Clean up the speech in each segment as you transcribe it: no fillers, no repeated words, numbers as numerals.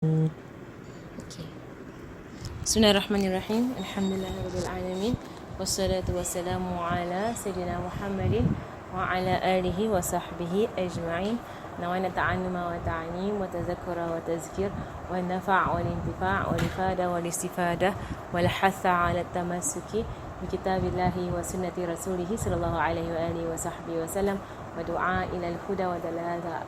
Okay. Bismillahirrahmanirrahim. Alhamdulillahirabbil alamin. Wassalatu wassalamu ala sayyidina Muhammadin wa ala alihi wa sahbihi ajma'in. Nawana ta'alluma wa ta'lim wa tazakkura wa tazkir wa nafa' wal intifa' wal ifada wal istifada wal hatha 'ala tamassuki bi kitabillahi wa sunnati rasulih sallallahu alaihi wa alihi wa sahbihi wa sallam ودعاء إلى الهدى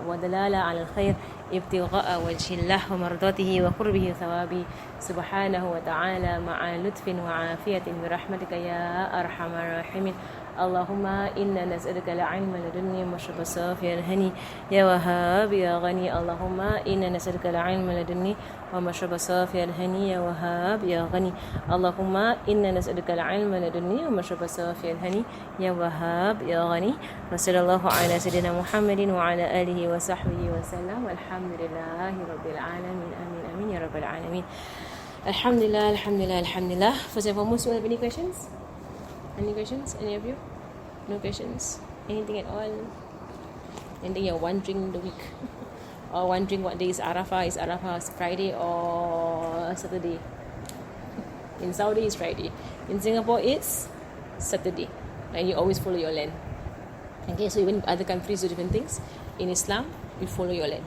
ودلالة على الخير ابتغاء وجه الله ومرضاته وقربه ثوابه سبحانه وتعالى مع لطف وعافية برحمتك يا أرحم الراحمين. اللهم إنا نسألك العلم لدني مشرب الصافي الهني يا وهاب يا غني. اللهم إنا نسألك العلم لدني ومشرب الصافي الهني يا وهاب يا غني. اللهم إنا نسألك العلم لدني ومشرب الصافي الهني يا وهاب يا غني. وصلى الله على سيدنا محمد وعلى آله وصحبه وسلم والحمد لله رب العالمين. آمين آمين يا رب العالمين. Alhamdulillah, Alhamdulillah, Alhamdulillah. First and foremost, do you have any questions? Any questions? Any of you? No questions? Anything at all? Anything you're wondering the week? Or wondering what day is Arafah? Is Arafah Friday or Saturday? In Saudi, it's Friday. In Singapore, it's Saturday. And you always follow your land. Okay, so even other countries do different things. In Islam, you follow your land.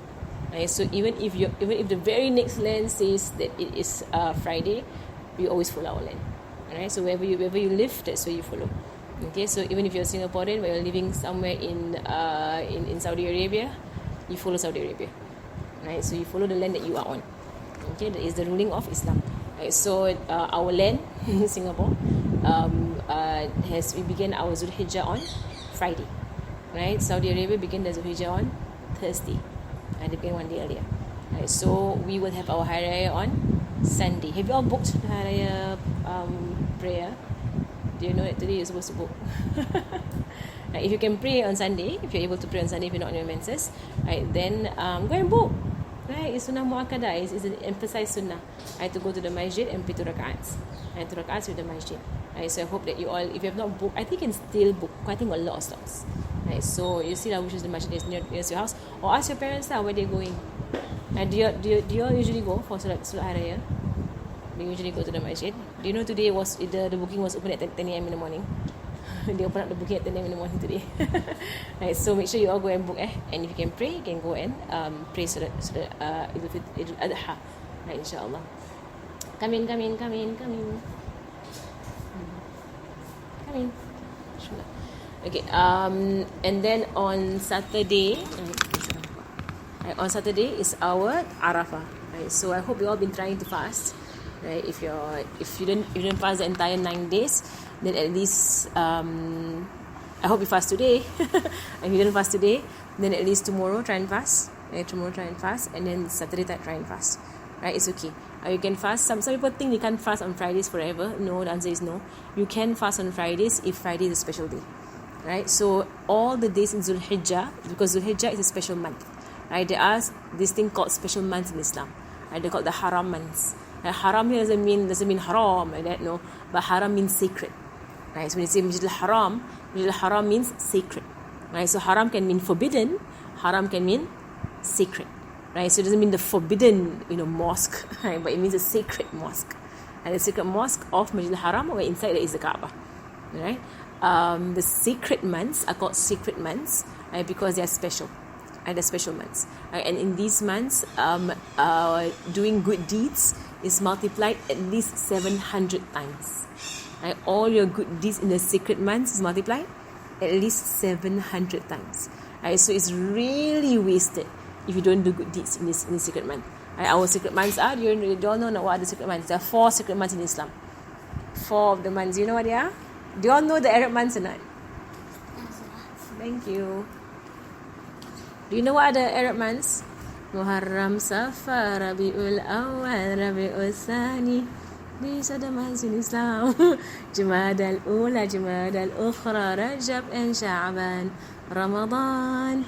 Okay, so even if the very next land says that it is Friday, we always follow our land. Alright, so wherever you live, that's where you follow. Okay, so even if you're Singaporean but you're living somewhere in Saudi Arabia, you follow Saudi Arabia. Right, so you follow the land that you are on. Okay, that is the ruling of Islam. Right, so our land in Singapore we began our Zulhijjah on Friday. Right, Saudi Arabia began the Zulhijjah on Thursday. They began one day earlier. Right, so we will have our Hari Raya on Sunday. Have you all booked the Hari Raya prayer? Do you know that today you're supposed to book? Right, if you can pray on Sunday, if you're able to pray on Sunday, if you're not on your menses, right, then go and book. Right, it's sunnah mu'akkadah. It's an emphasized sunnah. Right, to go to the masjid and pray 2 rak'ats. Right, 2 rak'ats with the masjid. Right, so I hope that you all, if you have not booked, I think you can still book. I think a lot of slots. Right, so you see which is the masjid that's nearest your house, or ask your parents where they're going. And do you all usually go for Salat Hari Raya? Do you usually go to the masjid? Do you know today was the booking was open at 10 a.m. in the morning? They open up the booking at 10 a.m. in the morning today. Right, so make sure you all go and book. And if you can pray, you can go and pray Salat Idul Adha. Right, inshallah. Come in. Come in. Okay, and then on Saturday, is our Arafah. Right, so I hope you all been trying to fast. Right, if you didn't fast the entire 9 days, then at least I hope you fast today. If you didn't fast today, then at least tomorrow try and fast. Right, tomorrow try and fast, and then Saturday try and fast. Right, it's okay. You can fast. Some people think you can't fast on Fridays forever. No, the answer is no. You can fast on Fridays if Friday is a special day. Right, so all the days in Zulhijjah, because Zulhijjah is a special month. Right, there are this thing called special months in Islam. Right, they're called the haram months. Haram here doesn't mean haram like that, no. But haram means sacred. Right, so when you say Masjid al-Haram means sacred. Right, so haram can mean forbidden, haram can mean sacred. Right, so it doesn't mean the forbidden, mosque, right, but it means a sacred mosque. And the sacred mosque of Masjid al-Haram, where inside there is the Kaaba. Right, the sacred months are called sacred months, right, because they are special. They're special months. Right, and in these months, doing good deeds is multiplied at least 700 times. Right, all your good deeds in the sacred months is multiplied at least 700 times. Right, so it's really wasted if you don't do good deeds in this sacred month. Right, our sacred months are, do you all know what are the sacred months? There are 4 sacred months in Islam. 4 of the months. You know what they are? Do you all know the Arab months or not? Thank you. Do you know what are the Arab months? Muharram, Safar, Rabiul Awal, Rabiul Thani. These are the months in Islam. Jumad al-Ula, Jumad al-Ukhra, Rajab and Sha'ban, Ramadan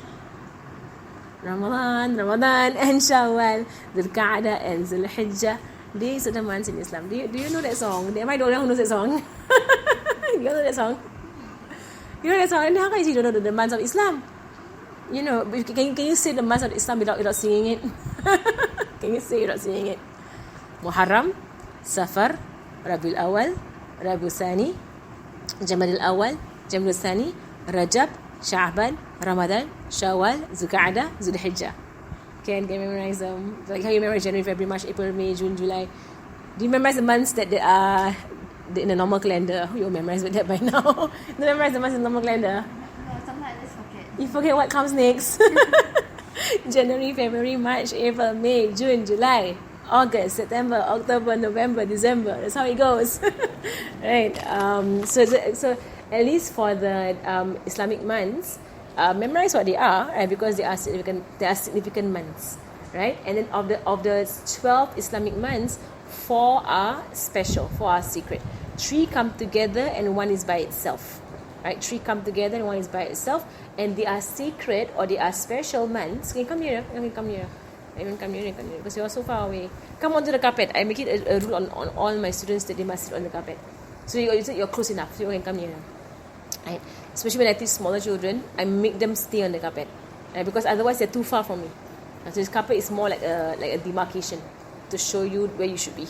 and Shawwal, Dhul Qa'dah and Dhul Hijjah. These are the months in Islam. Do you know that song? Am I the only one who knows that song? You know that song? You know that song? And how can you don't know the months of Islam? Can you say the months of Islam without singing it? Can you say you're not saying it? Muharram, Safar, Rabiul Awal, Rabiul Thani, Jamadil Awal, Jamadil Thani, Rajab, Sha'ban, Ramadan, Shawwal, Zulqa'dah, Zulhijjah. Can you memorize them? Like how you memorize January, February, March, April, May, June, July. Do you memorize the months that they are in the normal calendar? You'll memorize with that by now. Do you memorize the months in the normal calendar? No, sometimes I just forget. You forget what comes next. January, February, March, April, May, June, July, August, September, October, November, December. That's how it goes. Right. So at least for the Islamic months, memorize what they are, right? Because they are significant. They are significant months, right? And then of the 12 Islamic months, 4 are special, 4 are secret. 3 come together and 1 is by itself, right? 3 come together and 1 is by itself, and they are secret or they are special months. Can you come here? You can come here. Even come here, because you are so far away. Come onto the carpet. I make it a rule on all my students that they must sit on the carpet. So you're close enough, so you can come here. Right? Especially when I teach smaller children, I make them stay on the carpet, right? Because otherwise they're too far from me. So this carpet is more like a demarcation to show you where you should be.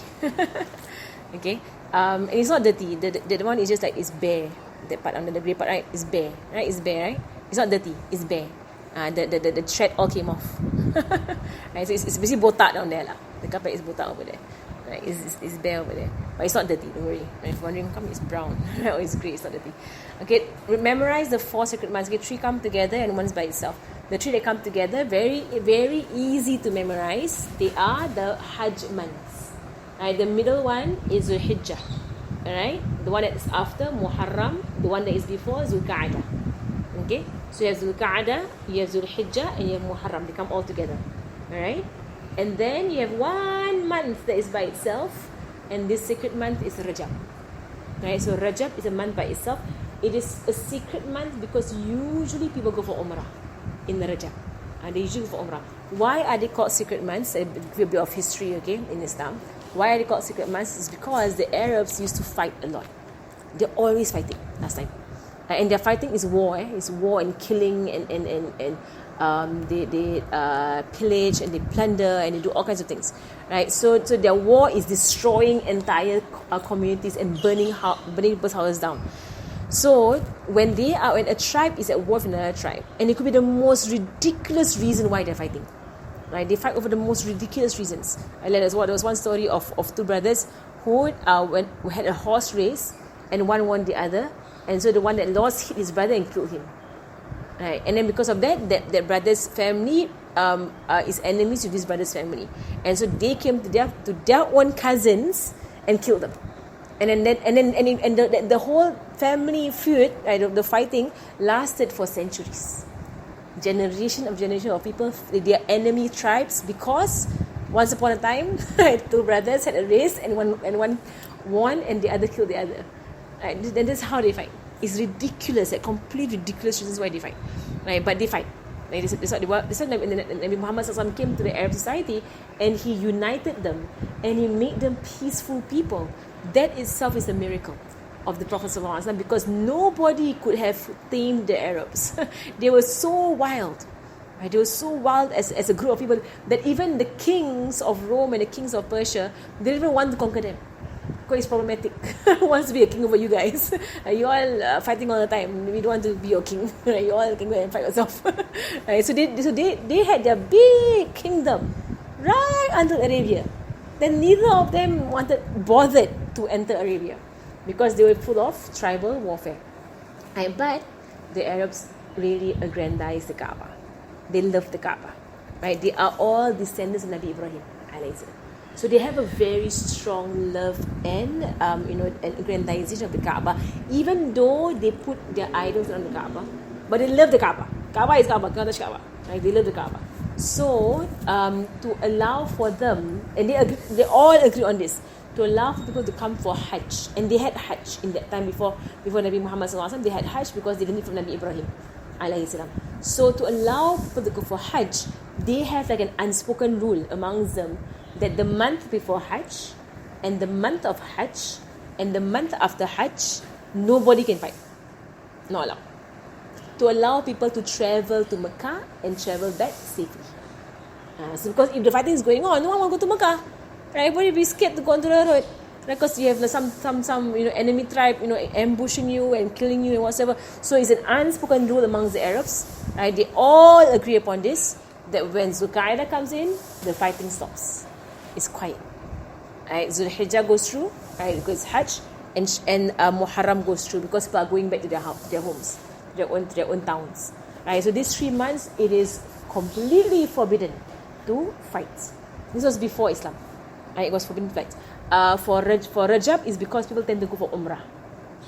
Okay, and it's not dirty. The one is just like it's bare. That part under the grey part, right? It's bare, right? It's bare, right? It's not dirty. It's bare. The thread all came off. Right? So it's basically botak down there lah. The carpet is botak over there. Right? It's bare over there, but it's not dirty. Don't worry. Right? If you're wondering, come it's brown or it's grey. It's not dirty. Okay, memorize the 4 sacred months. Okay, 3 come together and 1 is by itself. The 3 that come together, very very easy to memorize. They are the Hajj months. Right? The middle one is Zulhijjah. Alright, the one that is after Muharram, the one that is before Zulqa'dah. Okay, so you have Zulqa'dah, you have Zulhijjah, and you have Muharram. They come all together. Alright, and then you have 1 month that is by itself, and this sacred month is Rajab. Right, so Rajab is a month by itself. It is a secret month because usually people go for Umrah in the Rajab. They usually go for Umrah. Why are they called secret months? A bit of history, okay, in Islam. Why are they called secret months? It's because the Arabs used to fight a lot. They're always fighting last time. And their fighting is war. It's war and killing and they pillage and they plunder and they do all kinds of things. Right? So their war is destroying entire communities and burning people's houses down. So when a tribe is at war with another tribe, and it could be the most ridiculous reason why they're fighting. Right? They fight over the most ridiculous reasons. There was one story of 2 brothers who had a horse race, and one won the other, and so the one that lost hit his brother and killed him. Right? And then because of that brother's family is enemies with his brother's family, and so they came to their own cousins and killed them. And then the whole family feud, right, the fighting lasted for centuries. Generation of people, they are enemy tribes because once upon a time 2 brothers had a race and one won and the other killed the other. Right? Then that's how they fight. It's ridiculous, like complete ridiculous reasons why they fight. Right? But they fight. Like that's what Nabi Muhammad SAW came to the Arab society and he united them and he made them peaceful people. That itself is a miracle of the Prophet ﷺ, because nobody could have tamed the Arabs. They were so wild. Right? They were so wild as a group of people that even the kings of Rome and the kings of Persia, they didn't even want to conquer them. Because it's problematic. Who wants to be a king over you guys? You all fighting all the time. We don't want to be your king. You all can go and fight yourself. Right? So they had their big kingdom right until Arabia. Then neither of them bothered to enter Arabia, because they were full of tribal warfare. But the Arabs really aggrandized the Kaaba. They love the Kaaba. Right? They are all descendants of Nabi Ibrahim. So they have a very strong love and aggrandization of the Kaaba, even though they put their idols on the Kaaba. But they love the Kaaba. Kaaba is Kaaba, can't touch Kaaba. Right? They love the Kaaba. So to allow for them, and they all agree on this, to allow for people to come for Hajj. And they had Hajj in that time before Nabi Muhammad SAW. They had Hajj because they learned it from Nabi Ibrahim ﷺ. So to allow people to go for Hajj, they have like an unspoken rule amongst them that the month before Hajj and the month of Hajj and the month after Hajj, nobody can fight. Not allowed. To allow people to travel to Mecca and travel back safely. So because if the fighting is going on, no one will go to Mecca. Right? Everybody be scared to go onto the road. Right? Because you have some enemy tribe, ambushing you and killing you and whatever. So it's an unspoken rule amongst the Arabs. Right? They all agree upon this, that when Zulqa'dah comes in, the fighting stops. It's quiet. Right? Zulhijjah goes through, right? Because Hajj and Muharram goes through because people are going back to their homes, their own towns. Right? So these 3 months, it is completely forbidden to fight. This was before Islam. Right? It was forbidden to fight. For Rajab is because people tend to go for Umrah.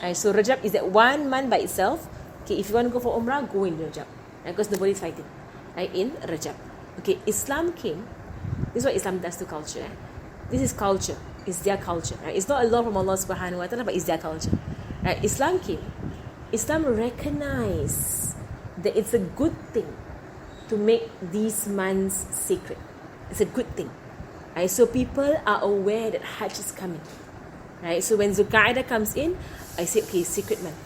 Right? So Rajab is that 1 month by itself. Okay, if you want to go for Umrah, go in Rajab. Right? Because nobody is fighting. Right? In Rajab. Okay, Islam came. This is what Islam does to culture. This is culture. It's their culture. Right? It's not a law from Allah subhanahu wa ta'ala, but it's their culture. Right? Islam came. Islam recognized that it's a good thing to make these months sacred. It's a good thing. Right? So people are aware that Hajj is coming. Right? So when Zulqa'dah comes in, I say, okay, secret month.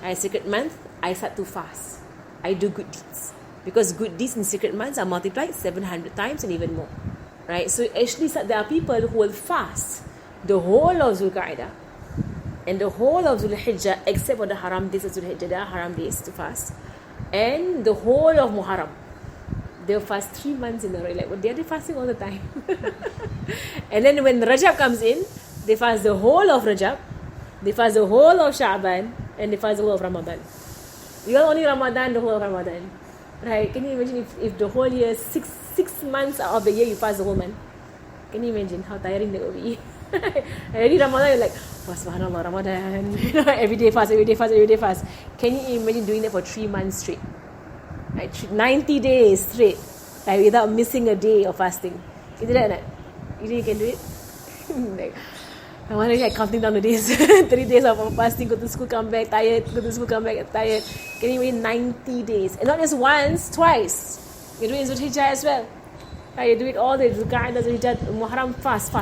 Right? Secret month, I start to fast. I do good deeds. Because good deeds in secret months are multiplied 700 times and even more. Right? So actually there are people who will fast the whole of Zulqa'dah and the whole of Zulhijjah except for the haram days of Zulhijjah. There are haram days to fast. And the whole of Muharram. They'll fast 3 months in a row. Like, well, they're fasting all the time. And then when Rajab comes in, they fast the whole of Rajab, they fast the whole of Sha'ban, and they fast the whole of Ramadan. You are only Ramadan, the whole of Ramadan. Right? Can you imagine if the whole year, six months out of the year, you fast the whole month? Can you imagine how tiring that will be? Already Ramadan, you're like, oh, subhanallah, Ramadan. Every day fast. Can you imagine doing that for 3 months straight? Right? 90 days straight, like, without missing a day of fasting. You do that or not? You think you can do it? Like, I want to like counting down the days. 3 days of fasting, go to school, come back, tired. Go to school, come back, tired. Can you imagine 90 days? And not just once, twice. You do it in Zulhijjah as well. Right? You do it all the way. Zulqa'dah, Zulhijjah, Muharram, fast.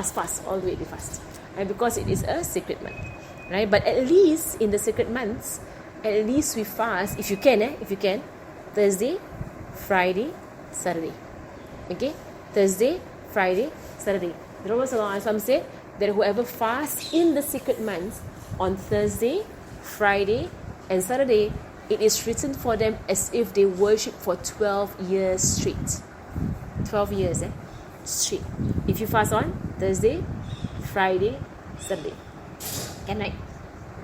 All the way they fast. Right? Because it is a sacred month. Right? But at least in the sacred months, at least we fast, if you can, Thursday, Friday, Saturday. Okay? Thursday, Friday, Saturday. The Prophet ﷺ said that whoever fasts in the sacred months on Thursday, Friday, and Saturday, it is written for them as if they worship for 12 years straight. 12 years, straight. If you fast on Thursday, Friday, Saturday. Can I?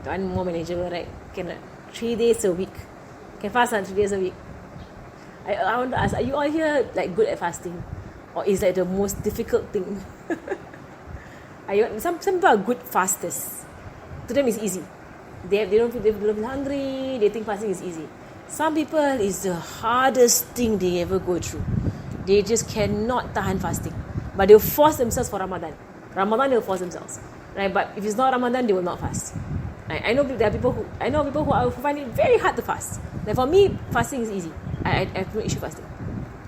One more manageable, right? Can I? 3 days a week. Can fast on 3 days a week. I want to ask, are you all here like good at fasting? Or is that the most difficult thing? Some people are good fasters. To them it's easy. They don't feel hungry. They think fasting is easy. Some people is the hardest thing they ever go through. They just cannot tahan fasting. But they'll force themselves for Ramadan. They'll force themselves. Right? But if it's not Ramadan, they will not fast. I know people who find it very hard to fast. Like for me, fasting is easy. I have no issue fasting.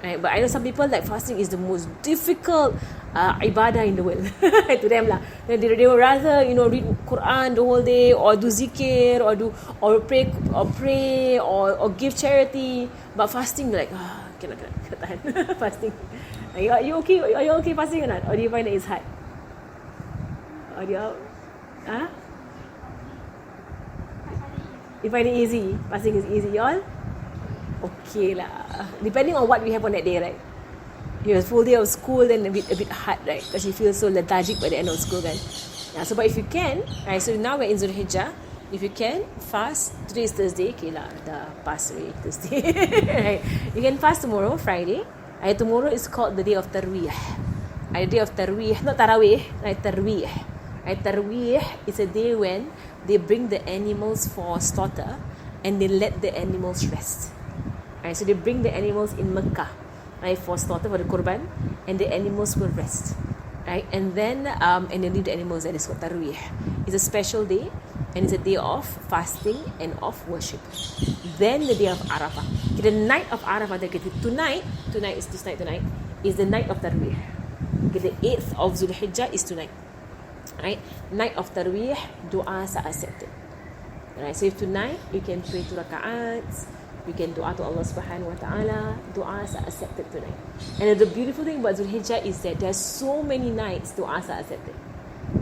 Right? But I know some people like fasting is the most difficult ibadah in the world. To them lah. They would rather read Quran the whole day, or do zikir, or pray or give charity. But fasting, like cannot tahan. Fasting. Are you okay? Are you okay fasting or not? Or do you find that it's hard? Or do you You find it easy? Fasting is easy, y'all? Okay lah. Depending on what we have on that day, right? You have a full day of school, then a bit hard, right? Because you feel so lethargic by the end of school, kan? Yeah, so but if you can, right? So now we're in Zulhijjah. If you can fast, today is Thursday, okay lah, dah pass already Thursday. Right? You can fast tomorrow, Friday. Tomorrow is called the day of Tarweeh. The day of Tarweeh, not Tarawih, right? Tarweeh. Tarweeh is a day when they bring the animals for slaughter and they let the animals rest. Right, so they bring the animals in Mecca, right, for slaughter, for the Qurban, and the animals will rest. Right, and then and they leave the animals, and it's called Tarweeh. It's a special day, and it's a day of fasting and of worship. Then the day of Arafah. Okay, the night of Arafah, tonight is the night of Tarweeh. Okay, the 8th of Zulhijjah is tonight. Right, night of Tarweeh, du'as are accepted. Right, so if tonight you can pray 2 raka'ats, we can dua to Allah subhanahu wa ta'ala. Du'as are accepted tonight. And the beautiful thing about Zulhijjah is that there's so many nights du'as are accepted.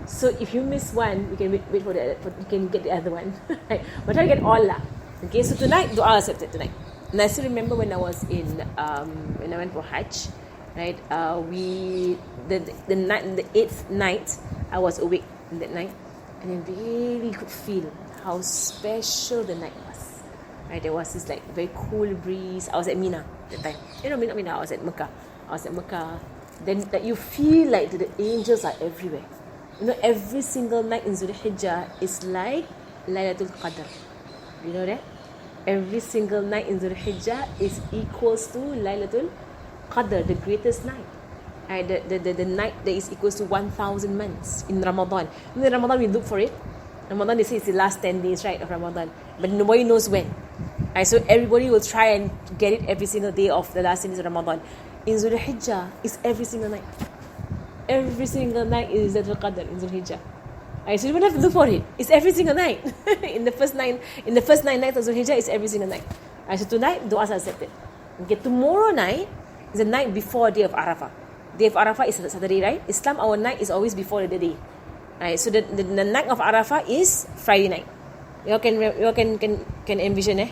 So if you miss one, you can wait for you can get the other one. Right? But try to get all lah. Okay, so tonight dua accepted tonight. And I still remember when I was when I went for Hajj, right? The 8th night I was awake in that night, and I really could feel how special the night was. Right, there was this like very cool breeze. I was at Mina that time. Mina. I was at Mecca. Then like you feel like the angels are everywhere. Every single night in Zulhijjah is like Laylatul Qadr. You know that? Every single night in Zulhijjah is equals to Laylatul Qadr, the greatest night. Right? The night that is equals to 1,000 months in Ramadan. In Ramadan we look for it. Ramadan, they say it's the last 10 days, right, of Ramadan. But nobody knows when. Right? So everybody will try and get it every single day of the last 10 days of Ramadan. In Zulhijjah, it's every single night. Every single night is Laylatul Qadr in Zulhijjah. Right, so you don't have to look for it. It's every single night. in the first 9 nights of Zulhijjah, it's every single night. Right, so tonight, du'as are accepted. Okay, tomorrow night is the night before Day of Arafah. Day of Arafah is Saturday, right? Islam, our night is always before the day. Right, so the night of Arafah is Friday night. You can envision, eh?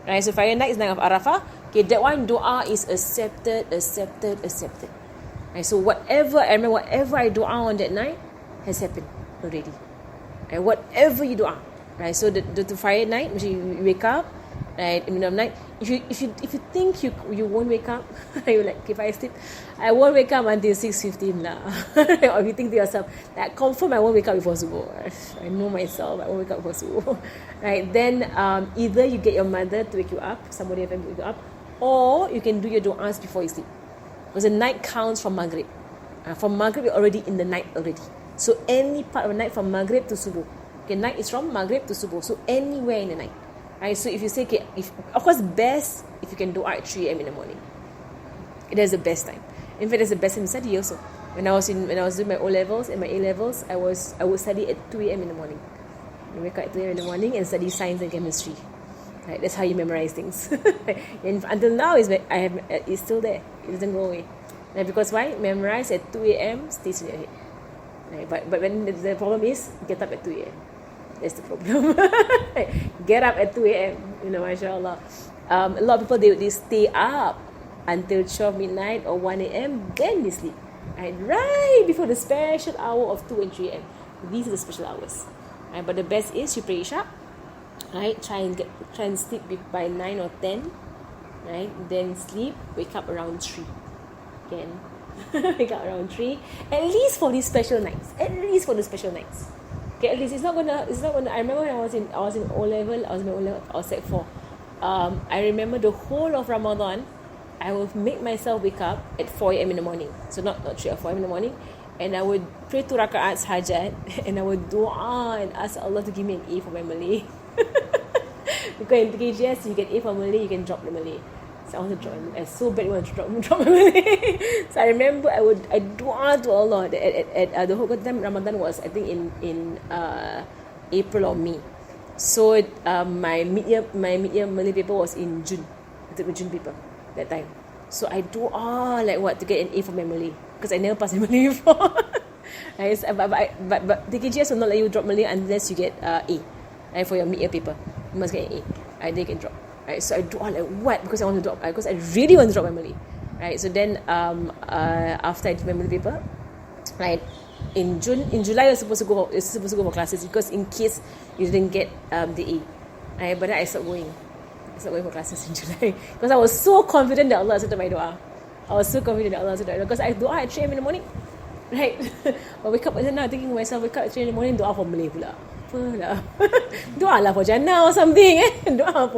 Right, so Friday night is night of Arafah. Okay, that one dua is accepted. Right, so whatever I dua on that night has happened already. Right, whatever you dua. Right, so the Friday night, you wake up, right, in the middle of the night. If you think you won't wake up, you're like, if I sleep, I won't wake up until 6:15 lah. Or if you think to yourself, like, confirm I won't wake up before subuh. I know myself, I won't wake up before subuh. Right, then either you get your mother to wake you up, somebody of them to wake you up, or you can do your du'as before you sleep. Because the night counts from Maghrib. From Maghrib, you're already in the night already. So any part of the night from Maghrib to Subuh. Okay, night is from Maghrib to Subuh. So anywhere in the night. Right, so if you say, okay, of course, best if you can do at 3 a.m. in the morning. It is the best time. In fact, it's the best time to study also. When I was doing my O-levels and my A-levels, I would study at 2 a.m. in the morning. I wake up at 2 a.m. in the morning and study science and chemistry. Right, that's how you memorize things. And until now, it's still there. It doesn't go away. Right, because why? Memorize at 2 a.m. stays in your head. Right, but when the problem is, get up at 2 a.m. That's the problem. Get up at 2 a.m. Mashallah. A lot of people, they stay up until 12 midnight or 1 a.m. Then they sleep. Right before the special hour of 2 and 3 a.m. These are the special hours. Right, but the best is you pray Isha. Right, try and sleep by 9 or 10. Right, then sleep. Wake up around 3. Again, wake up around 3. At least for these special nights. Okay, at least it's not gonna. I remember when I was in O-level. I was Sec 4. I remember the whole of Ramadan, I would make myself wake up at 4 a.m. in the morning. So not 3 or 4 a.m. in the morning. And I would pray 2 raka'ats hajat. And I would dua and ask Allah to give me an A for my Malay. Because in TKGS, you get A for Malay, you can drop the Malay. So I want to drop my Malay. I so badly want to drop my Malay. So I remember I dua to Allah at the whole time Ramadan was, I think, in April or May. So my mid-year Malay paper was in June. I took the June paper that time. So I dua to get an A for my Malay, because I never passed my Malay before. Right? But TKGS will not let you drop Malay unless you get A. Right, for your mid-year paper, you must get an A. Right, then you can drop. Right, so I dua what? Because I want to drop. Because I really want to drop my Malay. Right, so then after I did my Malay paper, right, in July you're supposed to go for classes, because in case you didn't get the A. Right, but then I stopped going. For classes in July because I was so confident that Allah accepted my dua. Because I dua at 3 a.m. in the morning. Right, I wake up now thinking to myself, wake up at 3 in the morning, dua for Malay pula. Dua lah for Jannah or something. Dua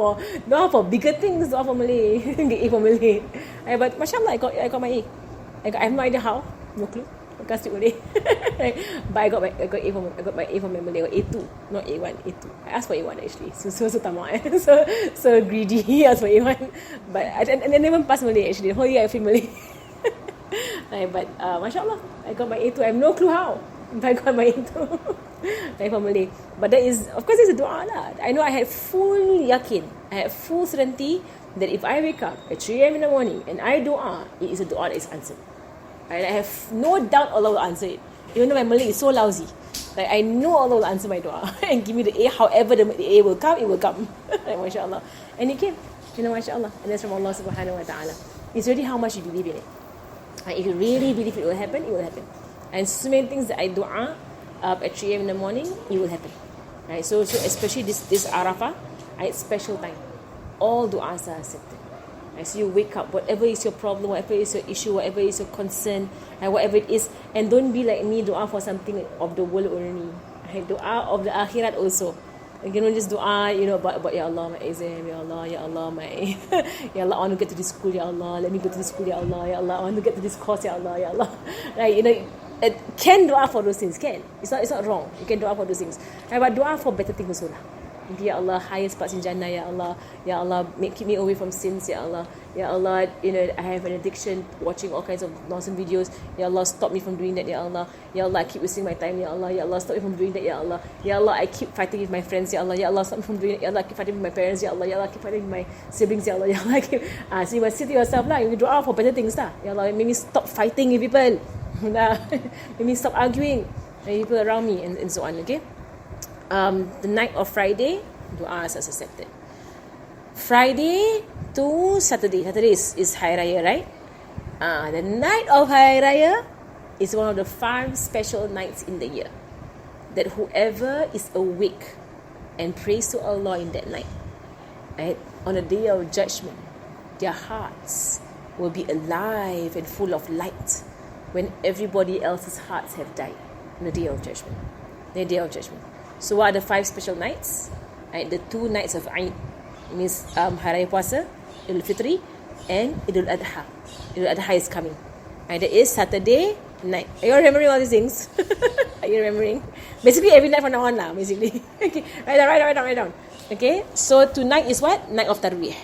for bigger things. Dua for Malay. Get A for Malay. But mashallah, I got my A. I have no idea how. No clue. I can't speak Malay. But I got my A for my Malay. I got A2, not A1. A2. I asked for A1 actually. So tamak. So greedy. I asked for A1. But I didn't even pass Malay actually. The whole year I failed Malay. But mashallah, I got my A2. I have no clue how. But I got my A2. For Malay. But that is, of course, it's a dua lah. I know I had full yakin I have full certainty that if I wake up at 3 a.m. in the morning and I dua, it is a dua that is answered. Right? I have no doubt Allah will answer it. Even though my Malay is so lousy. Like I know Allah will answer my dua and give me the A. However the A will come, it will come. Like, mashallah. And it came. Mashallah. And that's from Allah subhanahu wa ta'ala. It's really how much you believe in it. If you really believe it will happen, it will happen. And so many things that I dua up at 3 a.m. in the morning, it will happen. Right? So especially this Arafah, it's special time. All du'as are accepted. Right? So you wake up, whatever is your problem, whatever is your issue, whatever is your concern, and whatever it is, and don't be like me, dua for something of the world only. Right? Dua of the akhirat also. You know, just dua, about Ya Allah, my exam, Ya Allah, my Ya Allah, I want to get to this school, Ya Allah, let me go to this school, Ya Allah, I want to get to this course, Ya Allah, Ya Allah. Right? It can dua for those things, can. It's not wrong. You can dua for those things. Right? But dua for better things also lah. Ya Allah, highest parts in Jannah, Ya Allah, keep me away from sins, Ya Allah, I have an addiction watching all kinds of nonsense videos, Ya Allah, stop me from doing that, Ya Allah, I keep wasting my time, Ya Allah, stop me from doing that, Ya Allah, I keep fighting with my friends, Ya Allah, stop me from doing it, Ya Allah, I keep fighting with my parents, Ya Allah, I keep fighting with my siblings, Ya Allah, I keep, so you must say to yourself lah, you dua for better things lah, Ya Allah, make me stop fighting with people, make me stop arguing with people around me, and so on, okay? The night of Friday, du'as are accepted. Friday to Saturday. Saturday is Hari Raya, right? The night of Hari Raya is one of the 5 special nights in the year. That whoever is awake and prays to Allah in that night, right, on the day of judgment, their hearts will be alive and full of light when everybody else's hearts have died on the day of judgment. The day of judgment. So what are the 5 special nights? Right, the 2 nights of Eid, means Hari Raya Puasa, Idul Fitri, and Idul Adha. Idul Adha is coming. Right, that is Saturday night. Are you remembering all these things? Are you remembering? Basically every night from now on lah, basically. Okay, write down. Okay, so tonight is what? Night of Tarweeh.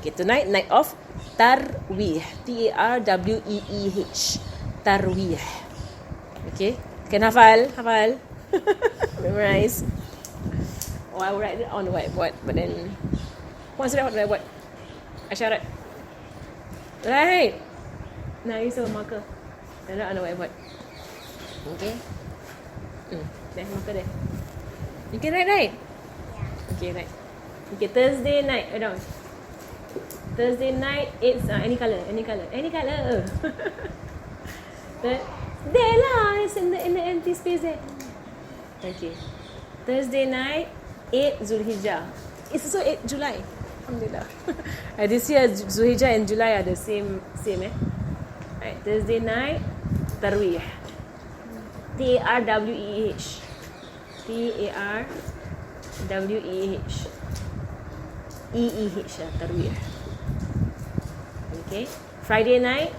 Okay, tonight, night of Tarweeh. Tarweeh. Tarweeh. Okay, can hafal? Memorize. Or I will write it on the whiteboard, but then once I write on the whiteboard, Asyarat. Right. Now use a marker. And write on the whiteboard. Okay. There, marker there. You can write, right? Okay, right. Okay, Thursday night. Write down. Thursday night, it's any colour. There lah, it's in the empty space there. Okay. Thursday night, 8 Zulhijjah. It's also 8 July. Alhamdulillah. This year, Zulhijjah and July are the same Right. Thursday night, Tarweeh. Tarweeh. Tarweeh. Tarweeh. Okay. Friday night,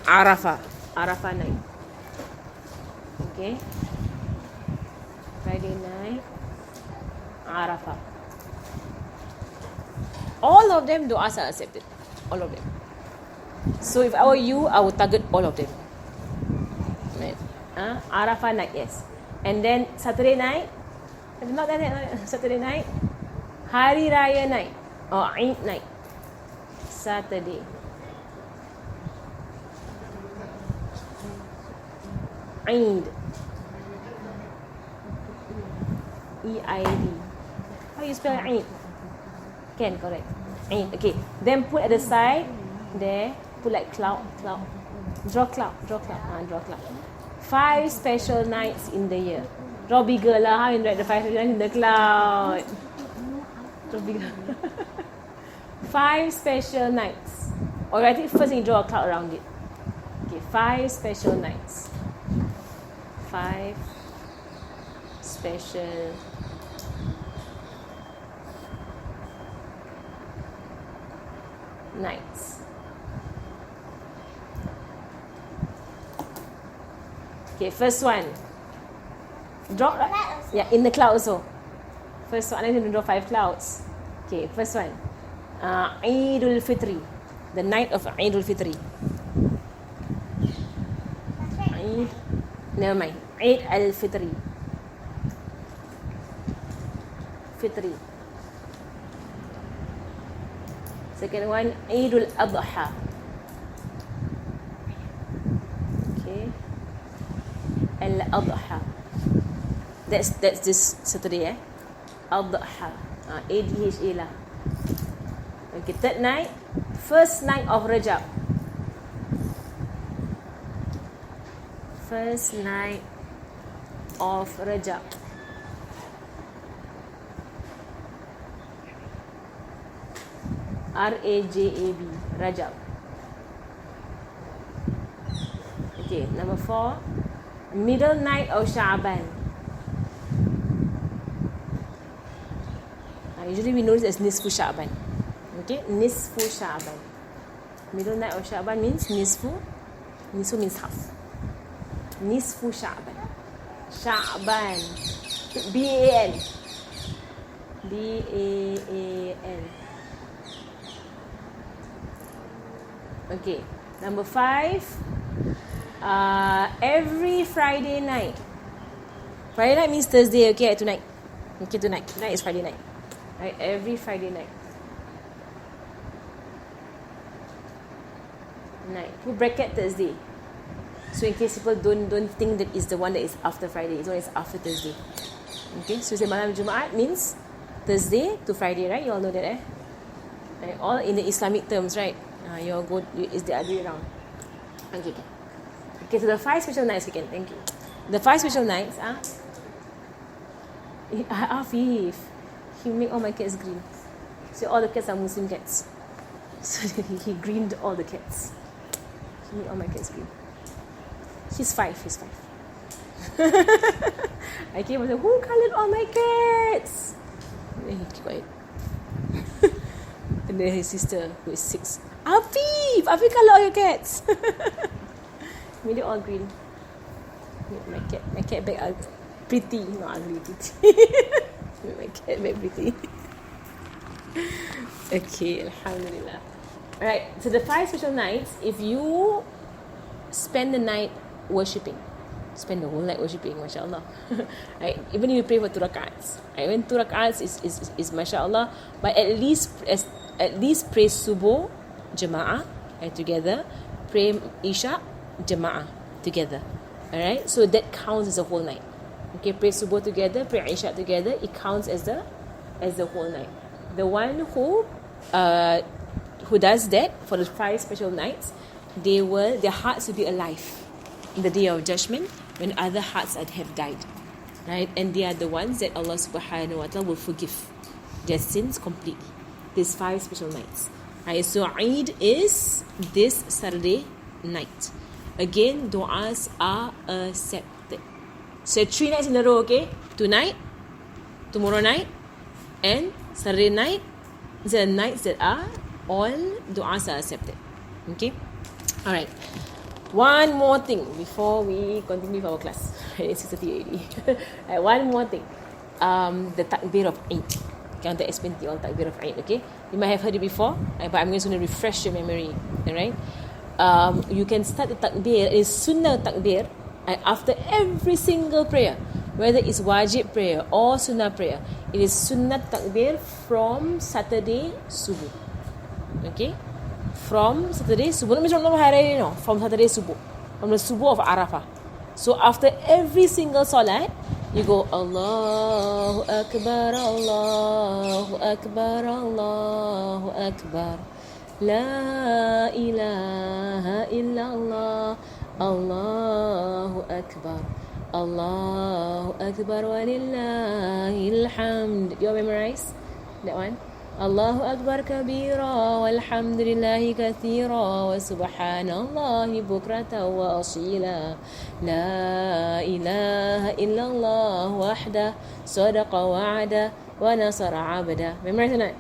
Arafah night. Okay. Friday night, Arafah. All of them du'as are accepted. All of them. So if I were you, I would target all of them. Right. Arafah night, yes. And then Saturday night, not that night, Saturday night, Hari Raya night or Eid night. Saturday. Eid. E-I-D. How you spell Eid? Can, correct. Eid. Okay. Then put at the side, there, put like cloud. Draw cloud. Draw cloud. 5 special nights in the year. Draw bigger lah. How you write the 5 special nights in the cloud? Draw bigger. 5 special nights. Or I think first you draw a cloud around it. Okay, 5 special nights. 5 special nights. Okay, first one. Draw, yeah, in the cloud also. First one, I need to draw 5 clouds. Okay, first one. Eidul Fitri. The night of Eidul Fitri. Never mind. Eid al-Fitri. Fitri. Second one, Eidul Adha. Okay. Al-Adha. That's this Saturday, Adha. ADHA lah. Okay, third night, first night of Rajab. First night of Rajab. R-A-J-A-B, Rajab. Okay, number 4, middle night of Sha'ban. Usually we know this as Nisfu Sha'ban. Okay, Nisfu Sha'ban. Middle night of Sha'ban means Nisfu. Nisfu means half. Nisfu Sha'ban. Sha'ban. B-A-N. B-A-A-N. Okay, number 5, every Friday night. Friday night means Thursday, okay, tonight. Okay, tonight. Tonight is Friday night. Right, every Friday night. Put bracket Thursday. So in case people don't think that is the one that is after Friday, it's one is after Thursday. Okay, so say malam Jumaat means Thursday to Friday, right? You all know that, eh? Right, all in the Islamic terms, right? Is the other way around. Okay. Okay, so the 5 special nights again. Thank you. The 5 special nights are Afif. He make all my cats green. So all the cats are Muslim cats. So he greened all the cats. He made all my cats green. He's 5. I came and said, who colored all my cats? And then he kept quiet. And then his sister, who is 6, Afif colored all your cats. Made it all green. My cat back ugly. Pretty, not ugly, pretty. My cat back pretty. Okay, Alhamdulillah. Alright, so the 5 special nights, if you spend the night worshipping, spend the whole night worshipping, mashallah. Right, even if you pray for 2 rak'ats. Right, when 2 rak'ats is mashallah, but at least pray subuh jama'ah, right, together, pray isha jama'ah together. Alright, so that counts as a whole night. Okay, pray subuh together, pray isha together, it counts as the whole night. The one who does that for the 5 special nights, their hearts will be alive in the day of judgment when other hearts have died, right? And they are the ones that Allah subhanahu wa ta'ala will forgive their sins completely. These 5 special nights, right? So Eid is this Saturday night. Again, du'as are accepted. So 3 nights in a row, okay? Tonight, tomorrow night, and Saturday night. These are the nights that are all du'as are accepted. Okay? Alright. One more thing before we continue with our class. It's 6:30 already. Right, one more thing. The takbir of Eid. Okay, I want to explain to you all takbir of Eid, okay? You might have heard it before, right, but I'm just going to refresh your memory. Alright? You can start the takbir, it's sunnah takbir, right, after every single prayer. Whether it's wajib prayer or sunnah prayer. It is sunnah takbir from Saturday subuh. Okay? From Saturday subuh. From Saturday subuh. From the subuh of Arafah. So after every single salat, you go Allahu Akbar, Allahu Akbar, Allahu Akbar. La ilaha illallah, Allahu Akbar. Allahu Akbar walillahil hamd. You all memorize that one? Allahu Akbar kabira walhamdulillahi kathira wa subhanallahi bukrata wa asila. La ilaha illallah wahda sadaqa wa'ada wa nasara abda. Memorize or not?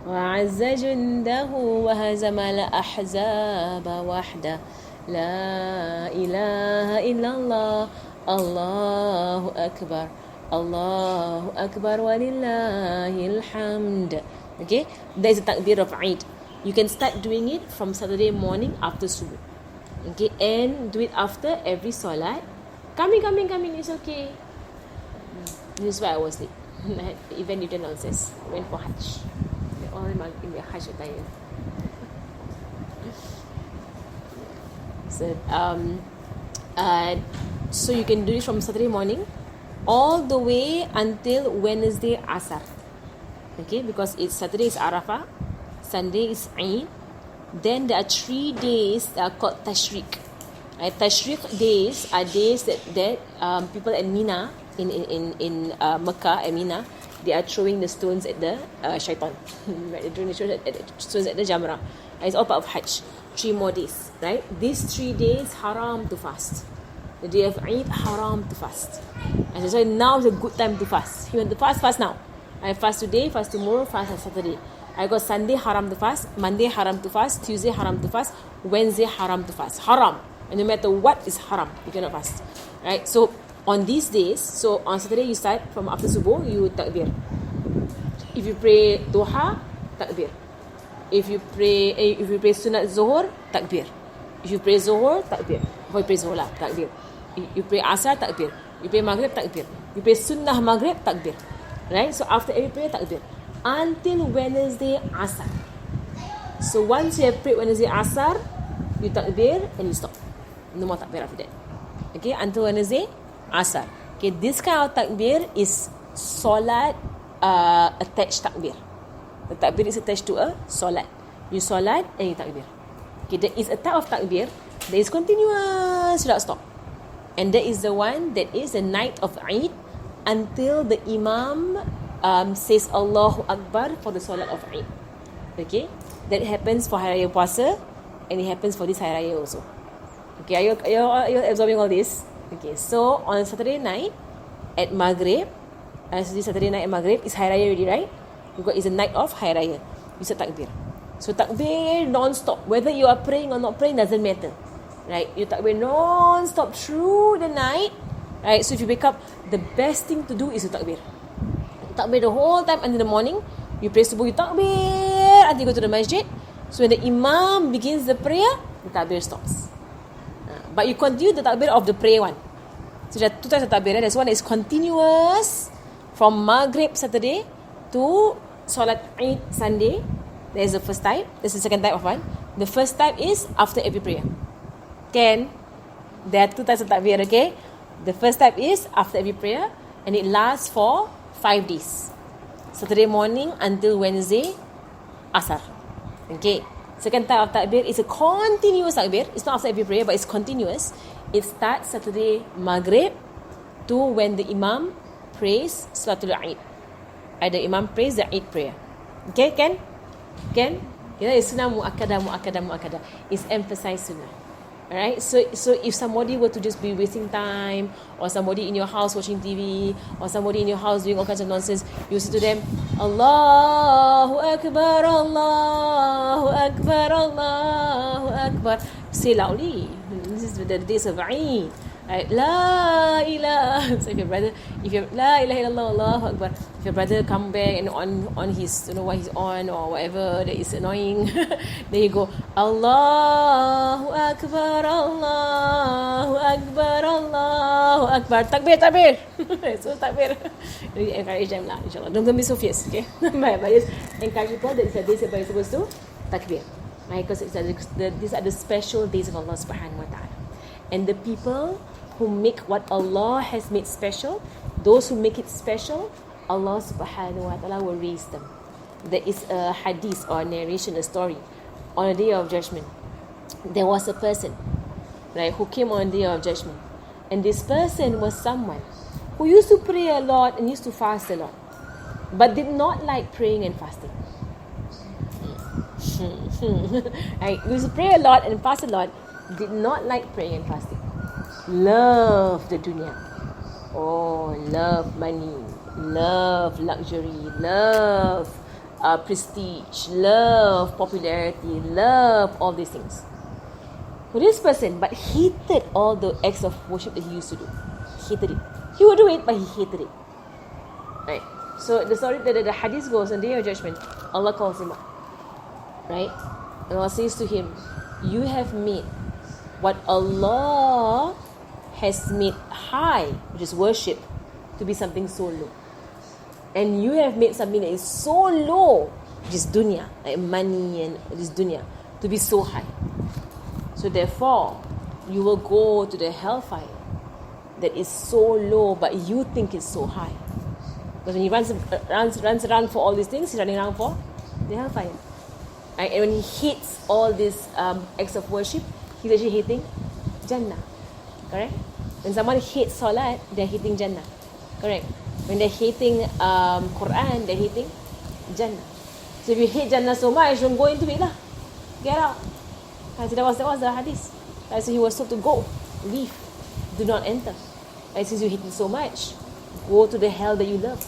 Wa azza jundahu wa hazama al ahzaba wahda. La ilaha illallah Allahu Akbar, Allahu Akbar walillahil hamd. Okay, that is the takbir of Eid. You can start doing it from Saturday morning after subuh. Okay, and do it after every salat. Coming, it's okay. This is why I was late. The event you did nonsense. Went for Hajj. They all in their Hajj attire. So you can do it from Saturday morning all the way until Wednesday Asar. Okay, because it's Saturday is Arafah, Sunday is Eid. Then there are 3 days that are called Tashriq. Tashriq days are days that people at Mina in Mecca at Mina, they are throwing the stones at the shaitan. They're throwing the stones at the Jamrah. It's all part of Hajj. 3 more days, right? These 3 days haram to fast. The day of Eid haram to fast. And that's why now is a good time to fast. You want to fast now. I fast today, fast tomorrow, fast on Saturday. I got Sunday haram to fast, Monday haram to fast, Tuesday haram to fast, Wednesday haram to fast. Haram. And no matter what is haram, you cannot fast. Right? So on these days, so on Saturday you start from after subuh, you takbir. If you pray duha, takbir. If you pray sunat zuhur, takbir. If you pray zuhur, takbir. If you pray zuhur lah, takbir. You pray asar, takbir. You pray maghrib, takbir. You pray sunnah maghrib, takbir. Right? So after every prayer, takbir. Until Wednesday asar. So once you have prayed Wednesday asar, you takbir and you stop. No more takbir after that. Okay? Until Wednesday asar. Okay? This kind of takbir is solat attached takbir. The takbir is attached to a solat. You solat and you takbir. Okay? There is a type of takbir that is continuous without stop. And that is the one that is the night of Eid until the Imam says Allahu Akbar for the Salat of Eid. Okay? That happens for Hari Raya Puasa and it happens for this Hari Raya also. Okay, are you absorbing all this? Okay, so on Saturday night at Maghrib, Saturday night at Maghrib is Hari Raya already, right? Because it's a night of Hari Raya. You say takbir. So takbir non-stop. Whether you are praying or not praying doesn't matter. Right? You takbir non-stop through the night. Right? So if you wake up, the best thing to do is to takbir. Takbir the whole time until the morning. You pray subuh, you takbir until you go to the masjid. So when the imam begins the prayer, the takbir stops. But you continue the takbir of the prayer one. So there are 2 types of takbir. There's one that is continuous from Maghrib Saturday to Salat Eid Sunday. There's the first type. There's the second type of one. The first type is after every prayer. There are 2 types of takbir, okay? The first type is after every prayer and it lasts for 5 days. Saturday morning until Wednesday Asar. Okay. Second type of takbir is a continuous takbir. It's not after every prayer, but it's continuous. It starts Saturday Maghrib to when the Imam prays Salatul Eid. The Imam prays the Eid prayer. Okay, can? It's sunnah mu'akkadah. It's emphasized sunnah. Alright, so if somebody were to just be wasting time, or somebody in your house watching TV, or somebody in your house doing all kinds of nonsense, you say to them, Allahu Akbar, Allahu Akbar, Allahu Akbar. Say loudly. This is the days of Eid. Right? La ilaha. So if your La ilaha illallah, Allahu Akbar. If your brother come back and on his, what he's on or whatever that is annoying, then you go, Allahu Akbar, Allahu Akbar, Allahu Akbar. Takbir. So takbir. Really encourage them lah, inshallah. Don't be so fierce, okay? But just encourage people that it's a day that you're supposed to takbir. Right? Because these are the special days of Allah subhanahu wa ta'ala. And the people who make what Allah has made special, those who make it special, Allah subhanahu wa ta'ala will raise them. There is a hadith or a narration, a story. On the day of judgment, there was a person, right, who came on the day of judgment. And this person was someone who used to pray a lot and used to fast a lot, but did not like praying and fasting. Right? Used to pray a lot and fast a lot, did not like praying and fasting. Love the dunya. Oh, love money, love luxury, love prestige, love popularity, love all these things. So this person, but hated all the acts of worship that he used to do. Hated it. He would do it, but he hated it. Right? So the story, the hadith goes, on the day of judgment, Allah calls him up. Right? And Allah says to him, you have made what Allah has made high, which is worship, to be something so low. And you have made something that is so low, this dunya, like money and this dunya, to be so high. So therefore, you will go to the hellfire that is so low, but you think it's so high. Because when he runs around for all these things, he's running around for the hellfire. Right? And when he hates all these acts of worship, he's actually hating Jannah. Correct? When someone hates Salat, they're hating Jannah. Correct? When they're hating Quran, they're hating Jannah. So if you hate Jannah so much, don't go into it lah. Get out. So that was the hadith. So he was told to go, leave, do not enter. And since you hate it so much, go to the hell that you love.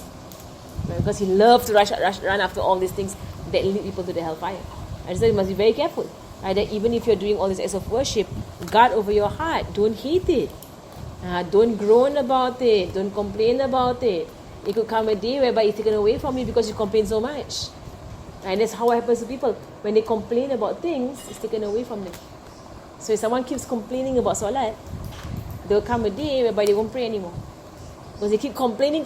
Right? Because he loved to run after all these things that lead people to the hellfire. And so you must be very careful. Right? That even if you're doing all these acts of worship, guard over your heart. Don't hate it. Don't groan about it. Don't complain about it. It could come a day whereby it's taken away from you because you complain so much. And that's how it happens to people. When they complain about things, it's taken away from them. So if someone keeps complaining about Salat, there will come a day whereby they won't pray anymore. Because they keep complaining,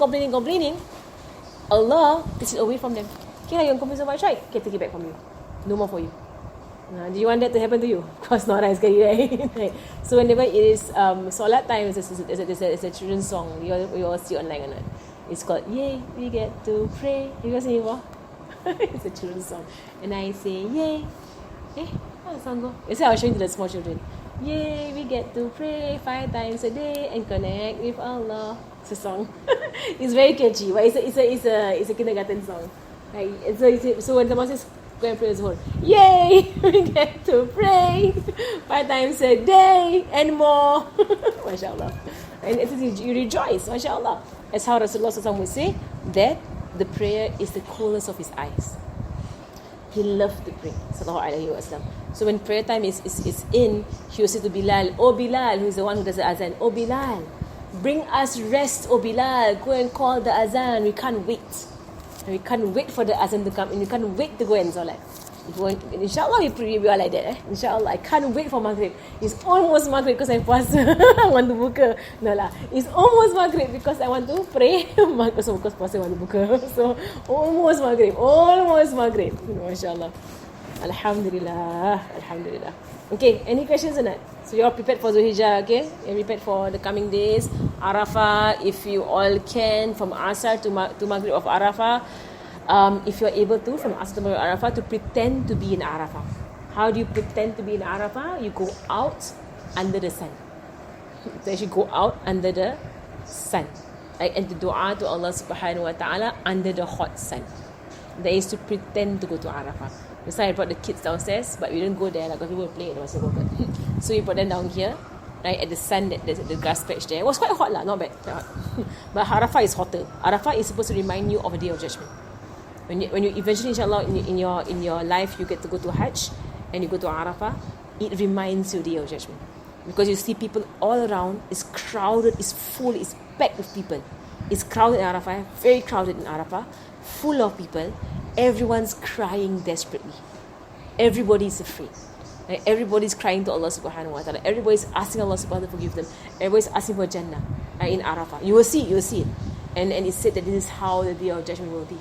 Allah takes it away from them. Okay, you complain so much, right? Okay, take it back from you. No more for you. Do you want that to happen to you? Of course not, right? Right? So whenever it is Salat time, it's a children's song. You all see online or not? It's called Yay, we get to pray. You guys seen it before? It's a children's song. And I say, yay. How does the song go? Yesterday I was showing to the small children. Yay, we get to pray 5 times a day and connect with Allah. It's a song. It's very catchy, but it's a kindergarten song. Right? So when someone says, go and pray the Zuhur, yay, we get to pray 5 times a day and more. MashaAllah. And it says you rejoice, MashaAllah. That's how Rasulullah would say that the prayer is the coolness of his eyes. He loved to pray, sallallahu alaihi wasallam. So when prayer time is in, he will say to Bilal, "Oh Bilal," who is the one who does the azan, "Oh Bilal, bring us rest, oh Bilal, go and call the azan, we can't wait. We can't wait for the azan to come, and we can't wait to go and salat." Inshallah, we are like that. Inshallah, I can't wait for Maghrib. It's almost Maghrib because I puasa. I want to buka. No lah, it's almost Maghrib because I want to pray. So because puasa I want to buka. So almost Maghrib. MashaAllah. Alhamdulillah. Okay, any questions or not? So you're prepared for Zulhijjah, okay? You're prepared for the coming days. Arafah, if you all can, from Asar to Maghrib of Arafah. If you're able to, from Asr to Arafah, to pretend to be in Arafah. How do you pretend to be in Arafah? You go out under the sun. You actually go out under the sun. Right? And to dua to Allah subhanahu wa ta'ala under the hot sun. That is to pretend to go to Arafah. That's why I brought the kids downstairs, but we didn't go there because people were playing. So we brought them down here, right, at the sun, the grass patch there. It was quite hot lah, not bad. But Arafah is hotter. Arafah is supposed to remind you of a day of judgment. When you eventually, inshallah, in your life, you get to go to Hajj and you go to Arafah, it reminds you of the day of judgment. Because you see people all around, it's crowded, it's full, it's packed with people. It's crowded in Arafah, very crowded in Arafah, full of people. Everyone's crying desperately. Everybody's afraid. Right? Everybody's crying to Allah subhanahu wa ta'ala. Everybody's asking Allah subhanahu wa ta'ala to forgive them. Everybody's asking for Jannah, right, in Arafah. You will see it. And it's said that this is how the day of judgment will be.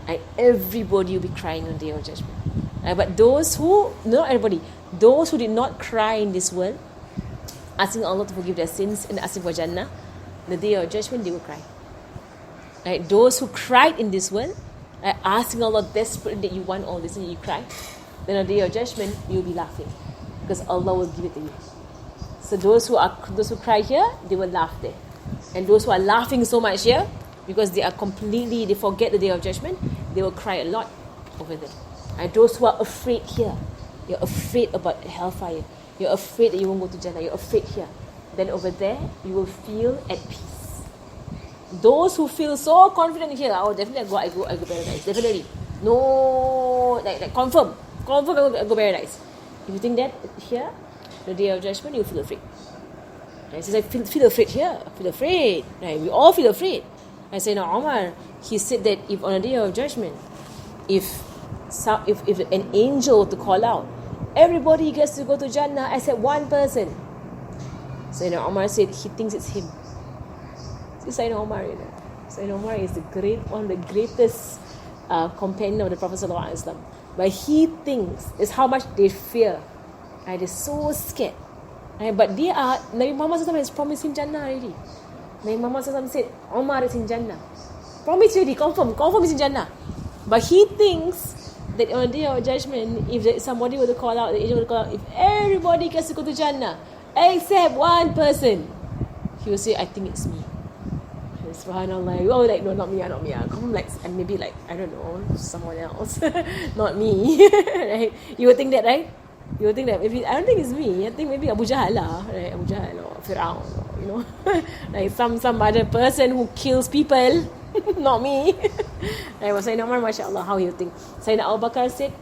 Right? Everybody will be crying on the day of judgment. Right? But those who, not everybody, those who did not cry in this world, asking Allah to forgive their sins and asking for Jannah, the day of judgment they will cry. Right? Those who cried in this world, right, asking Allah desperately that you want all this and you cry, then on the day of judgment you'll be laughing because Allah will give it to you. So those who cry here, they will laugh there. And those who are laughing so much here, because they forget the day of judgment, they will cry a lot over there. And those who are afraid here, you're afraid about hellfire, you're afraid that you won't go to Jannah, you're afraid here, then over there you will feel at peace. Those who feel so confident here, definitely I go paradise, definitely. No, like confirm I go paradise. If you think that here, the day of judgment, you feel afraid. Right? So I feel afraid here, feel afraid. Right? We all feel afraid. I say, now Omar, he said that if on a day of judgment, if an angel were to call out, everybody gets to go to Jannah except one person. Sayyidina Omar said he thinks it's him. Sayyidina Omar, Sayyidina Umar is one of the greatest companion of the Prophet Sallallahu Alaihi Wasallam. But he thinks is how much they fear. Right? They're so scared. Right? But Nabi Muhammad SAW has promised him Jannah already. Nabi Muhammad SAW said, Umar is in Jannah. Promise already, confirm is in Jannah. But he thinks that on the day of judgment, if somebody were to call out, the angel would call out, if everybody gets to go to Jannah, except one person, he will say, I think it's me. Subhanallah. Oh, like, no, not me. Confirm, like, and maybe, like, I don't know, someone else. Not me. Right? You would think that, right? You would think that maybe, I don't think it's me. I think maybe Abu Jahl lah, right? Abu Jahl or Fir'aun, or, you know, like some other person who kills people. Not me. Right? Well, Sayyidina Umar, mashallah, how you think? Sayyidina Abu Bakr said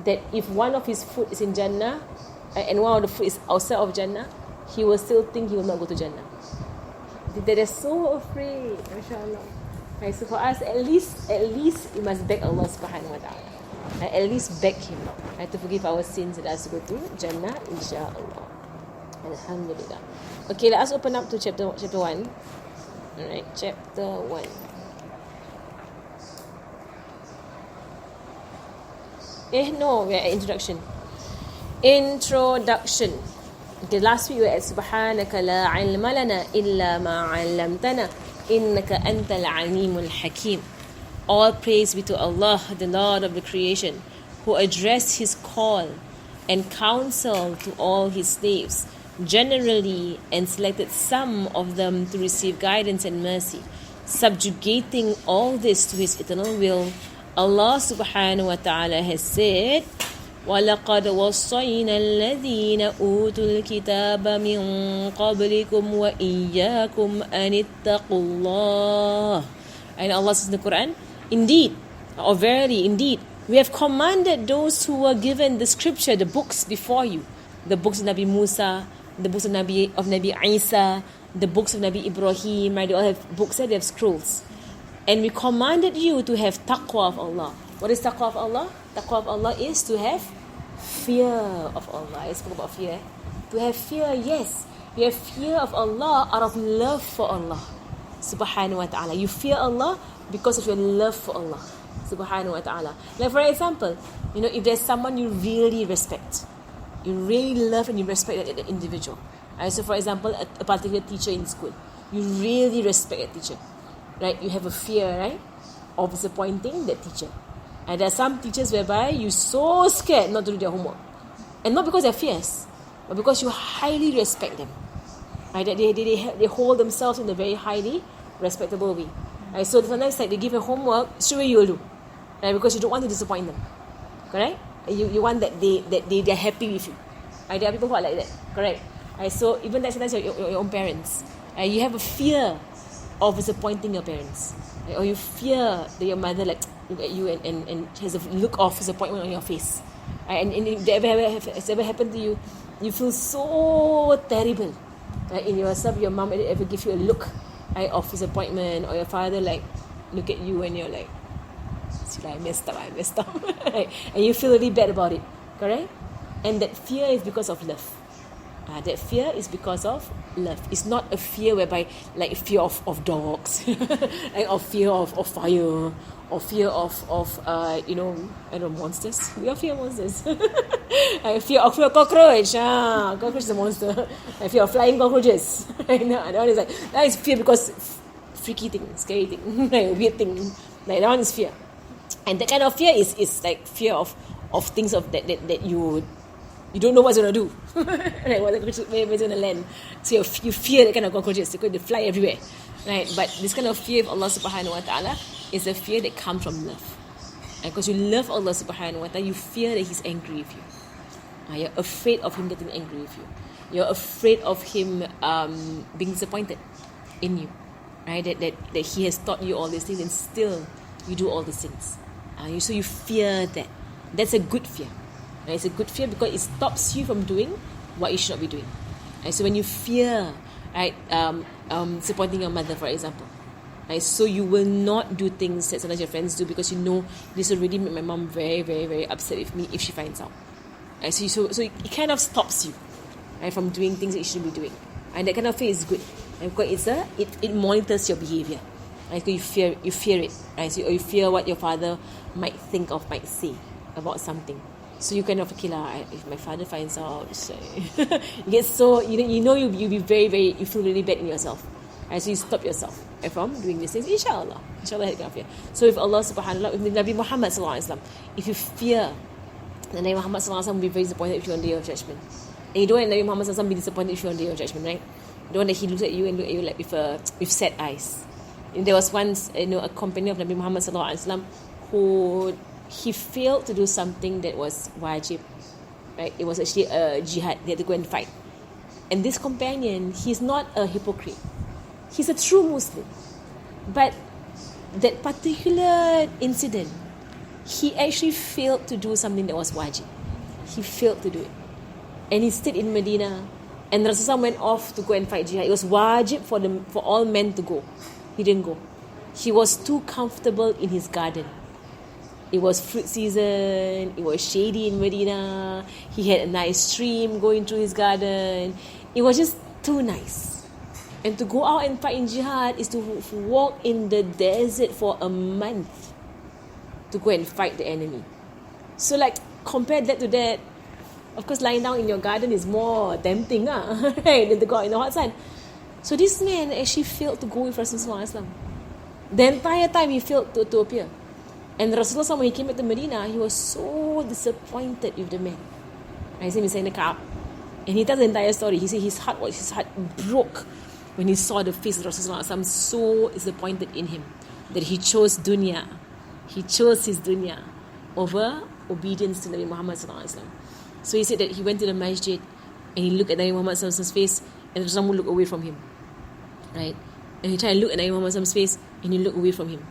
that if one of his foot is in Jannah and one of the foot is outside of Jannah, he will still think he will not go to Jannah. They're so afraid, mashallah. Right, so for us, at least we must beg Allah subhanahu wa ta'ala. Right, at least beg Him, right, to forgive our sins and us to go to Jannah, insyaAllah. Alhamdulillah. Okay, let us open up to chapter 1. Alright, chapter 1. No, we're at introduction. Introduction. Okay, last week we were at Subhanaka la ilma lana illa ma 'allamtana innaka antal alimul hakim. All praise be to Allah, the Lord of the creation, who addressed His call and counsel to all His slaves generally and selected some of them to receive guidance and mercy, subjugating all this to His eternal will. Allah subhanahu wa ta'ala has said, وَلَقَدْ وَصَّيْنَا الَّذِينَ أُوتُوا الْكِتَابَ مِنْ قَبْلِكُمْ وَإِيَّاكُمْ أَنِ اتَّقُوا اللَّهِ. And Allah says in the Quran, indeed, or verily, indeed, we have commanded those who were given the scripture, the books before you, the books of Nabi Musa, the books of Nabi Isa, the books of Nabi Ibrahim, right? They all have books, they have scrolls. And we commanded you to have taqwa of Allah. What is taqwa of Allah? Taqwa of Allah is to have fear of Allah. I spoke about fear. To have fear, yes. You have fear of Allah out of love for Allah. Subhanahu wa ta'ala. You fear Allah because of your love for Allah. Subhanahu wa ta'ala. Like for example, you know, if there's someone you really respect, you really love and you respect that individual. Right? So for example, a particular teacher in school, you really respect that teacher. Right? You have a fear, right, of disappointing that teacher. And there are some teachers whereby you're so scared not to do their homework. And not because they're fierce, but because you highly respect them. Right? They hold themselves in a very highly respectable way. Right? So sometimes like they give a homework, straight away you'll do. Right? Because you don't want to disappoint them. Correct? You want that they're happy with you. Right? There are people who are like that. Correct? Right? So even that sometimes your own parents. Right? You have a fear of disappointing your parents. Right? Or you fear that your mother like look at you and has a look of disappointment on your face. Right? And if that has ever happened to you, you feel so terrible. Right? In yourself, your mom ever give you a look, right, of disappointment, or your father like look at you and you're like, see, I messed up. Right? And you feel really bad about it. Correct? And that fear is because of love. That fear is because of love. It's not a fear whereby like fear of dogs, like or fear of fire, or fear of you know, I don't know, monsters. We are fear of monsters. I fear of cockroach. Cockroach is a monster. I fear of flying cockroaches. No, that one is like, that is fear because freaky thing, scary thing, like weird thing. Like that one is fear. And that kind of fear is like fear of things of that you don't know what's going to do. Right? Where it's going to land. So you fear that kind of cockroaches because they fly everywhere. Right? But this kind of fear of Allah subhanahu wa ta'ala is a fear that comes from love. And because you love Allah subhanahu wa ta'ala, you fear that He's angry with you. You're afraid of Him getting angry with you. You're afraid of Him being disappointed in you. Right? That He has taught you all these things and still you do all these things. So you fear that. That's a good fear. Right? It's a good fear because it stops you from doing what you should not be doing. Right? So when you fear, right, disappointing your mother, for example, right, so you will not do things that sometimes your friends do because you know this will really make my mom very, very, very upset with me if she finds out. Right? So it kind of stops you, right, from doing things that you shouldn't be doing. And that kind of fear is good. And because it monitors your behavior. Right? So you fear it, right? So you fear what your father might think of, might say about something. So you kind of, okay lah, if my father finds out, so you get so, you'll be very, very, you feel really bad in yourself. Right? So you stop yourself from doing these things, inshallah. So if Allah subhanahu wa ta'ala, if Nabi Muhammad sallallahu alaihi wasallam, if you fear, then Nabi Muhammad sallallahu alaihi wasallam will be very disappointed if you're on the day of judgment. And you don't want Nabi Muhammad sallallahu alaihi wasallam be disappointed if you're on the day of judgment, right? You don't want that he looks at you and look at you like with sad eyes. And there was once, a companion of Nabi Muhammad sallallahu alaihi wasallam who he failed to do something that was wajib, right? It was actually a jihad. They had to go and fight. And this companion, he's not a hypocrite. He's a true Muslim. But that particular incident, he actually failed to do something that was wajib. He failed to do it. And he stayed in Medina. And Rasulullah went off to go and fight jihad. It was wajib for all men to go. He didn't go. He was too comfortable in his garden. It was fruit season. It was shady in Medina. He had a nice stream going through his garden. It was just too nice. And to go out and fight in jihad is to walk in the desert for a month to go and fight the enemy. So like, compare that to that. Of course, lying down in your garden is more tempting, right, than to go out in the hot sun. So this man actually failed to go with Rasulullah. The entire time he failed to appear. And Rasulullah, when he came back to Medina, he was so disappointed with the man. His name is Sayyidina Ka'ab. And he tells the entire story. He said his heart broke when he saw the face of Rasulullah, so disappointed in him that he chose dunya. He chose his dunya over obedience to Nabi Muhammad sallallahu alaihi wasallam. So he said that he went to the masjid and he looked at Nabi Muhammad sallallahu alaihi wasallam's face, and Rasulullah would look away from him, right? And he tried to look at Nabi Muhammad sallallahu alaihi wasallam's face, and he looked away from him,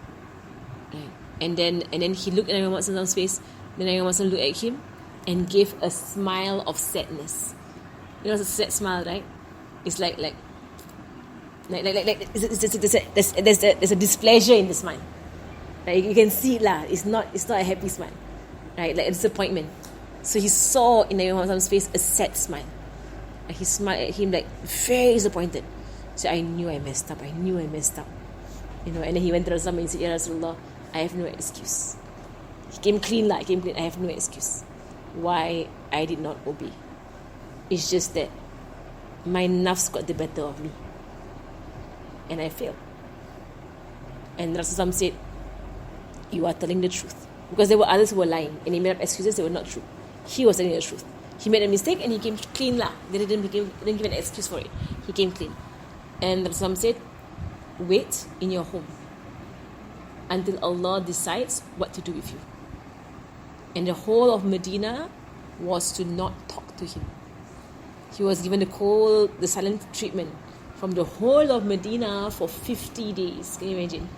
right? And then he looked at Nabi Muhammad sallallahu alaihi wasallam's face. Then Nabi Muhammad sallallahu alaihi wasallam looked at him and gave a smile of sadness. You know, it's a sad smile, right? It's like there's a displeasure in the smile. Like you can see it lah. It's not a happy smile, right? Like a disappointment. So he saw in Nabi Muhammad's face a sad smile. And he smiled at him like very disappointed. So I knew I messed up. And then he went to Rasulullah and said, Ya Rasulullah, I have no excuse. He came clean. I have no excuse why I did not obey. It's just that my nafs got the better of me. And I failed. And Rasulullah said, you are telling the truth. Because there were others who were lying and he made up excuses that were not true. He was telling the truth. He made a mistake and he came clean lah. They didn't give an excuse for it. He came clean. And Rasulullah said, wait in your home until Allah decides what to do with you. And the whole of Medina was to not talk to him. He was given the silent treatment from the whole of Medina for 50 days. Can you imagine?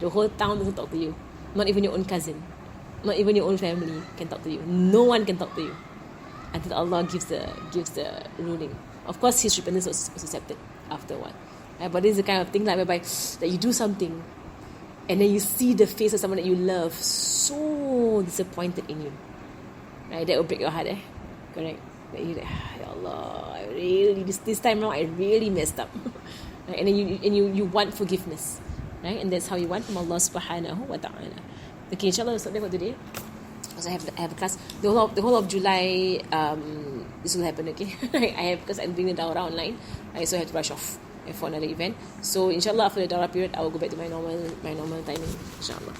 The whole town doesn't talk to you. Not even your own cousin. Not even your own family can talk to you. No one can talk to you until Allah gives the ruling. Of course, his repentance was accepted after a while. Right? But this is the kind of thing whereby that you do something and then you see the face of someone that you love so disappointed in you. Right? That will break your heart, Correct? That you like, Ya Allah, I really this time around I really messed up. Right? And then you want forgiveness. Right? And that's how you want from Allah subhanahu wa ta'ala. Okay, inshallah we'll stop there for today. Because I have a class. The whole of July this will happen, okay? Because I'm doing the dawrah online. So I have to rush off for another event. So inshallah after the dawrah period I will go back to my normal timing, inshallah.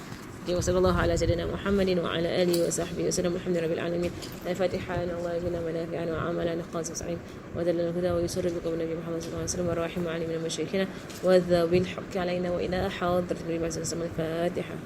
Okay, wa sallallahu ala sayyidina Muhammadin wa ala alihi wa sahbihi wa sallam. Alhamdulillahi rabbil alamin. Al-Fatiha. Allah yaj'alna manafi'an wa amalan khas sa'in wa dallana huda wa yusarrifu bi nabi Muhammad sallallahu alaihi wasallam wa rahim wa alim min al-mashaykhina wa dhabil haqq alaina wa ila hadrat nabi Muhammad sallallahu alaihi wasallam. Al-Fatiha.